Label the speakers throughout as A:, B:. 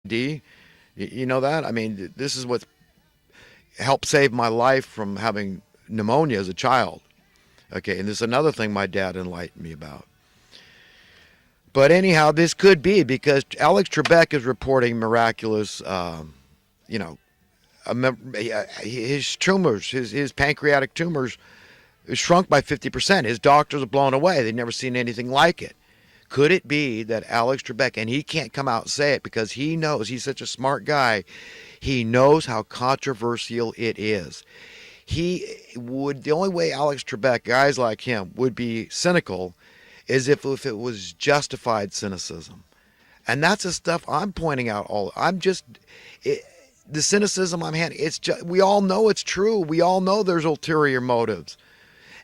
A: D. You know that? I mean, this is what helped save my life from having pneumonia as a child. Okay, and this is another thing my dad enlightened me about. But anyhow, this could be because Alex Trebek is reporting miraculous, you know, his tumors, his pancreatic tumors shrunk by 50%. His doctors are blown away. They've never seen anything like it. Could it be that Alex Trebek, and he can't come out and say it because he knows, he's such a smart guy, he knows how controversial it is. The only way Alex Trebek, guys like him, would be cynical is if it was justified cynicism. And that's the stuff I'm pointing out. It, the cynicism I'm handing, we all know it's true. We all know there's ulterior motives.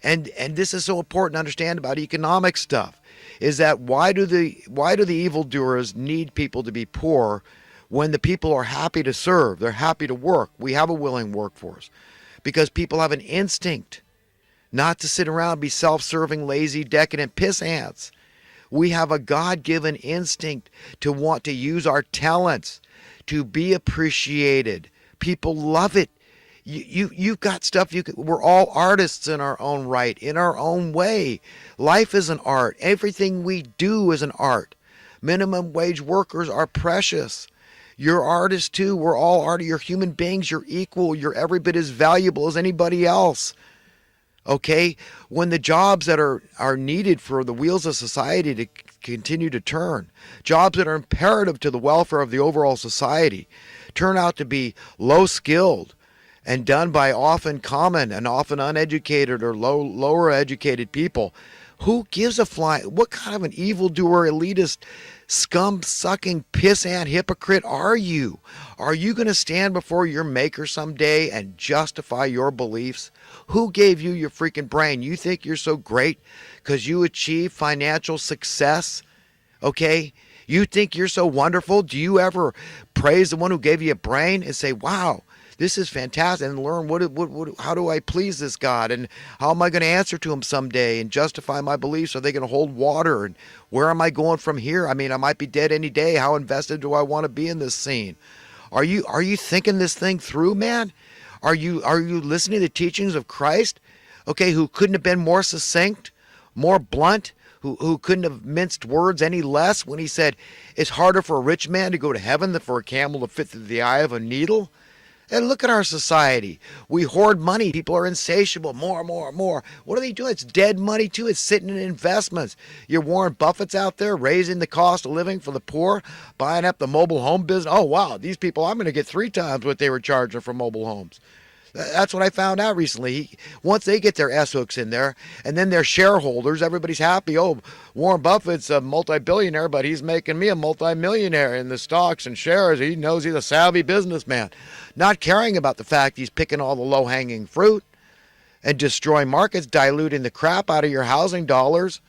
A: And this is so important to understand about economic stuff is that why do the evildoers need people to be poor when the people are happy to serve? They're happy to work. We have a willing workforce because people have an instinct not to sit around and be self-serving, lazy, decadent piss ants. We have a God-given instinct to want to use our talents, to be appreciated. People love it. You've got stuff we're all artists in our own right, in our own way. Life is an art. Everything we do is an art. Minimum wage workers are precious. You're artists too. We're all artists. You're human beings. You're equal. You're every bit as valuable as anybody else. Okay? When the jobs that are needed for the wheels of society to continue to turn, jobs that are imperative to the welfare of the overall society, turn out to be low skilled and done by often common and often uneducated or lower educated people. Who gives a fly? What kind of an evildoer, elitist, scum-sucking, pissant hypocrite are you? Are you going to stand before your maker someday and justify your beliefs? Who gave you your freaking brain? You think you're so great because you achieve financial success? Okay? You think you're so wonderful? Do you ever praise the one who gave you a brain and say, wow, this is fantastic, and learn how do I please this God, and how am I going to answer to him someday and justify my beliefs? Are they going to hold water, and where am I going from here? I mean, I might be dead any day. How invested do I want to be in this scene? Are you thinking this thing through, man? Are you listening to the teachings of Christ? Okay, who couldn't have been more succinct, more blunt, who couldn't have minced words any less when he said it's harder for a rich man to go to heaven than for a camel to fit through the eye of a needle? And look at our society. We hoard money. People are insatiable. More, more, more. What are they doing? It's dead money, too. It's sitting in investments. Your Warren Buffett's out there raising the cost of living for the poor, buying up the mobile home business. Oh, wow. These people, I'm going to get 3 times what they were charging for mobile homes. That's what I found out recently. Once they get their S-hooks in there, and then their shareholders, everybody's happy. Oh, Warren Buffett's a multi-billionaire, but he's making me a multi-millionaire in the stocks and shares. He knows he's a savvy businessman. Not caring about the fact he's picking all the low-hanging fruit and destroying markets, diluting the crap out of your housing dollars.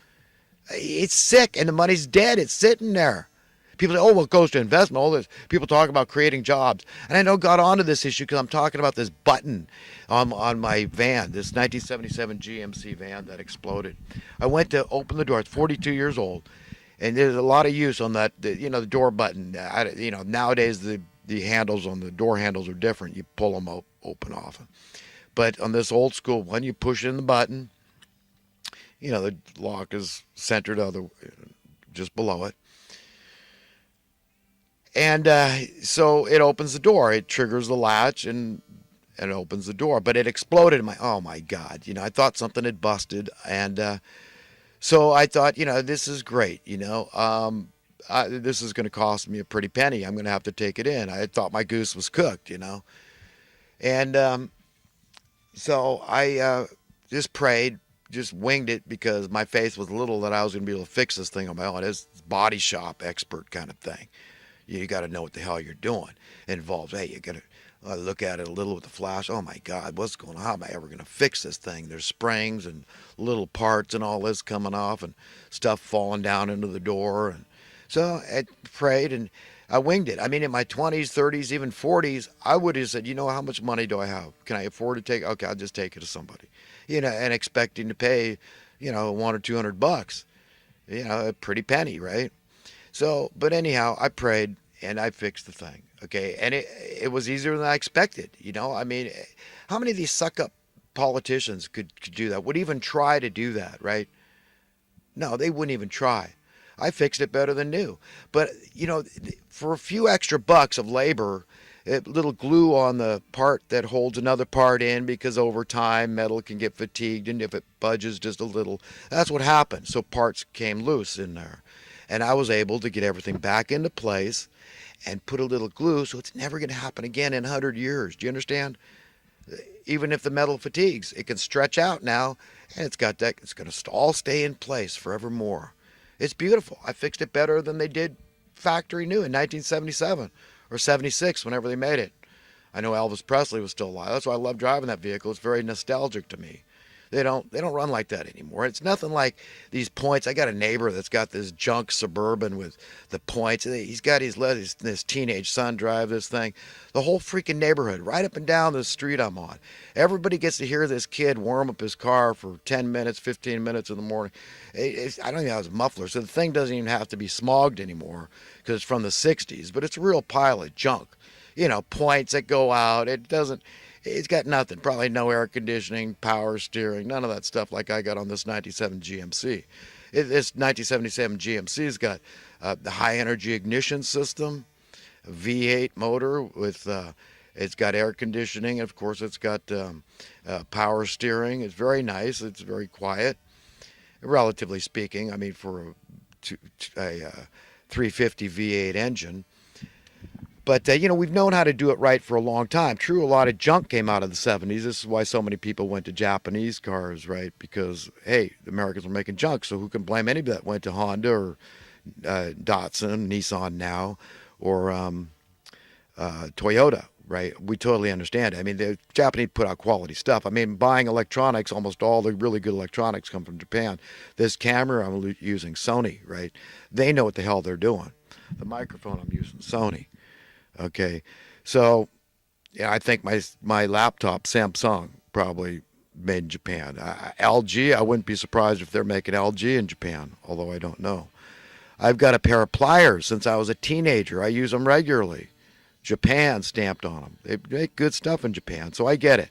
A: It's sick, and the money's dead. It's sitting there. People say, oh, well, it goes to investment. All this. People talk about creating jobs. And I know got onto this issue because I'm talking about this button on my van, this 1977 GMC van that exploded. I went to open the door. It's 42 years old. And there's a lot of use on that, the door button. Nowadays the handles on the door handles are different. You pull them open off. But on this old school one, you push in the button. The lock is centered just below it. And so it opens the door. It triggers the latch and it opens the door. But it exploded. Oh my God. I thought something had busted. And so I thought, this is great. This is going to cost me a pretty penny. I'm going to have to take it in. I thought my goose was cooked. And so I just prayed, just winged it because my faith was little that I was going to be able to fix this thing on my own. It's body shop expert kind of thing. You got to know what the hell you're doing. It involves, hey, you got to look at it a little with the flash. Oh my God, what's going on? How am I ever going to fix this thing? There's springs and little parts and all this coming off and stuff falling down into the door. And so I prayed and I winged it. I mean, in my 20s, 30s, even 40s, I would have said, how much money do I have? Can I afford to take? Okay, I'll just take it to somebody, and expecting to pay, $100 or $200, a pretty penny, right? So, but anyhow, I prayed and I fixed the thing. Okay, and it was easier than I expected. You know, I mean, how many of these suck up politicians could do that? Would even try to do that, right? No, they wouldn't even try. I fixed it better than new. But you know, for a few extra bucks of labor, a little glue on the part that holds another part in, because over time metal can get fatigued, and if it budges just a little, that's what happened. So parts came loose in there, and I was able to get everything back into place and put a little glue, so it's never going to happen again in 100 years. Do you understand? Even if the metal fatigues, it can stretch out now, and it's got that. It's going to all stay in place forevermore. It's beautiful. I fixed it better than they did factory new in 1977 or 76, whenever they made it. I know Elvis Presley was still alive. That's why I love driving that vehicle. It's very nostalgic to me. They don't run like that anymore. It's nothing like these points. I got a neighbor that's got this junk Suburban with the points. He's got his teenage son drive this thing. The whole freaking neighborhood, right up and down the street I'm on. Everybody gets to hear this kid warm up his car for 10 minutes, 15 minutes in the morning. I don't even have his muffler, so the thing doesn't even have to be smogged anymore because it's from the 60s. But it's a real pile of junk. You know, points that go out. It's got nothing. Probably no air conditioning, power steering, none of that stuff like I got on this 97 GMC. This 1977 GMC's got the high energy ignition system, a V8 motor with, it's got air conditioning. Of course, it's got power steering. It's very nice. It's very quiet, relatively speaking. I mean, for a 350 V8 engine. But, you know, we've known how to do it right for a long time. True, a lot of junk came out of the 70s. This is why so many people went to Japanese cars, right? Because, hey, the Americans were making junk, so who can blame anybody that went to Honda or Datsun, Nissan now, or Toyota, right? We totally understand it. I mean, the Japanese put out quality stuff. I mean, buying electronics, almost all the really good electronics come from Japan. This camera I'm using, Sony, right? They know what the hell they're doing. The microphone I'm using, Sony. Okay, so yeah, I think my laptop, Samsung, probably made in Japan. LG, I wouldn't be surprised if they're making LG in Japan, although I don't know. I've got a pair of pliers since I was a teenager. I use them regularly. Japan stamped on them. They make good stuff in Japan, so I get it.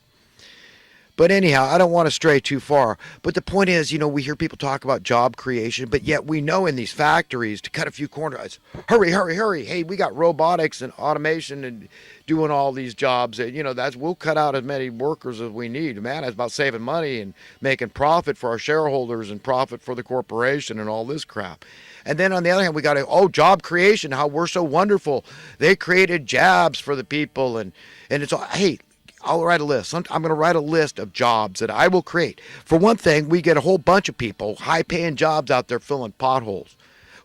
A: But anyhow, I don't want to stray too far. But the point is, you know, we hear people talk about job creation, but yet we know in these factories, to cut a few corners, hurry, hurry, hurry. Hey, we got robotics and automation and doing all these jobs. You know, we'll cut out as many workers as we need. Man, it's about saving money and making profit for our shareholders and profit for the corporation and all this crap. And then on the other hand, we got job creation, how we're so wonderful. They created jobs for the people, and it's all, hey, I'll write a list. I'm going to write a list of jobs that I will create. For one thing, we get a whole bunch of people, high-paying jobs out there filling potholes.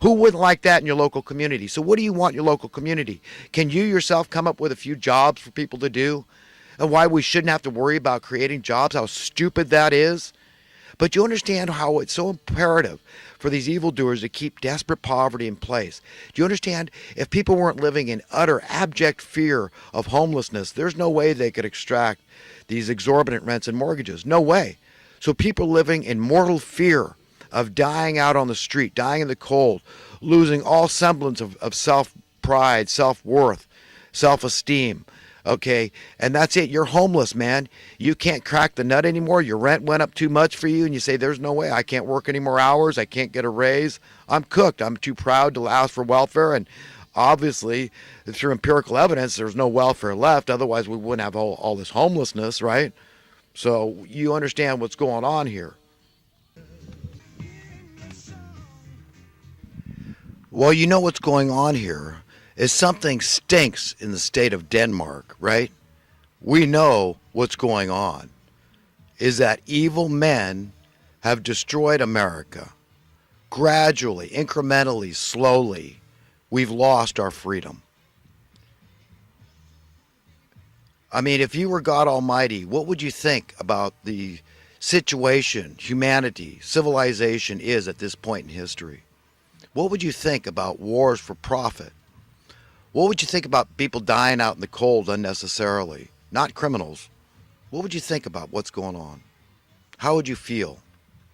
A: Who wouldn't like that in your local community? So what do you want in your local community? Can you yourself come up with a few jobs for people to do? And why we shouldn't have to worry about creating jobs, how stupid that is? But you understand how it's so imperative for these evildoers to keep desperate poverty in place. Do you understand? If people weren't living in utter abject fear of homelessness, there's no way they could extract these exorbitant rents and mortgages. No way. So people living in mortal fear of dying out on the street, dying in the cold, losing all semblance of self-pride, self-worth, self-esteem. Okay, and that's it. You're homeless, man. You can't crack the nut anymore. Your rent went up too much for you, and you say, there's no way. I can't work any more hours. I can't get a raise. I'm cooked. I'm too proud to ask for welfare. And obviously, through empirical evidence, there's no welfare left. Otherwise, we wouldn't have all this homelessness, right? So you understand what's going on here. Well, you know what's going on here is something stinks in the state of Denmark, right? We know what's going on is that evil men have destroyed America. Gradually, incrementally, slowly, we've lost our freedom. I mean, if you were God Almighty, what would you think about the situation humanity, civilization is at this point in history? What would you think about wars for profit? What would you think about people dying out in the cold unnecessarily? Not criminals. What would you think about what's going on? How would you feel?